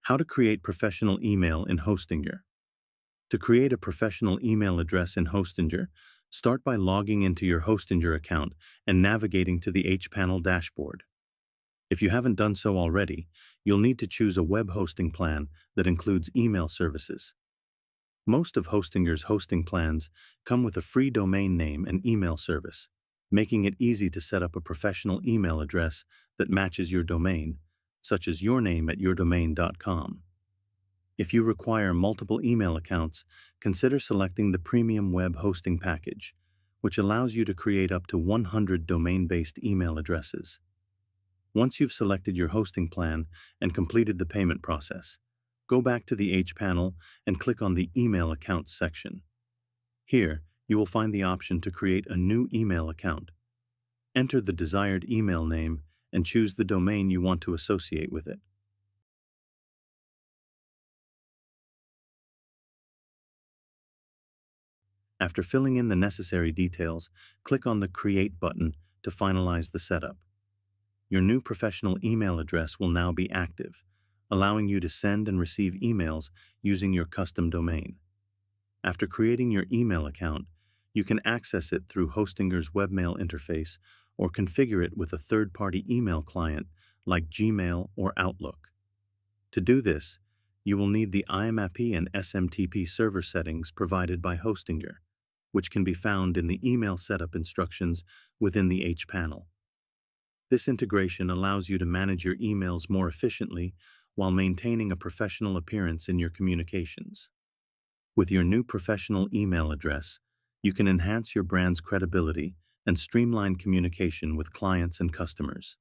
How to create professional email in Hostinger. To create a professional email address in Hostinger, start by logging into your Hostinger account and navigating to the hPanel dashboard. If you haven't done so already, you'll need to choose a web hosting plan that includes email services. Most of Hostinger's hosting plans come with a free domain name and email service, making it easy to set up a professional email address that matches your domain, such as yourname@yourdomain.com. If you require multiple email accounts, consider selecting the Premium Web Hosting package, which allows you to create up to 100 domain-based email addresses. Once you've selected your hosting plan and completed the payment process, go back to the hPanel and click on the Email Accounts section. Here, you will find the option to create a new email account. Enter the desired email name and choose the domain you want to associate with it. After filling in the necessary details, click on the Create button to finalize the setup. Your new professional email address will now be active, allowing you to send and receive emails using your custom domain. After creating your email account, you can access it through Hostinger's webmail interface or configure it with a third-party email client like Gmail or Outlook. To do this, you will need the IMAP and SMTP server settings provided by Hostinger, which can be found in the email setup instructions within the hPanel. This integration allows you to manage your emails more efficiently while maintaining a professional appearance in your communications. With your new professional email address, you can enhance your brand's credibility and streamline communication with clients and customers.